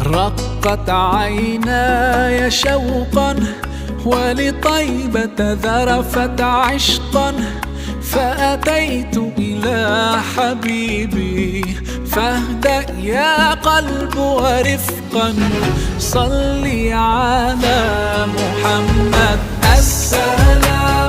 رقت عيناي شوقا ولطيبة ذرفت عشقا، فأتيت إلى حبيبي فاهدأ يا قلب ورفقا. صلي على محمد. السلام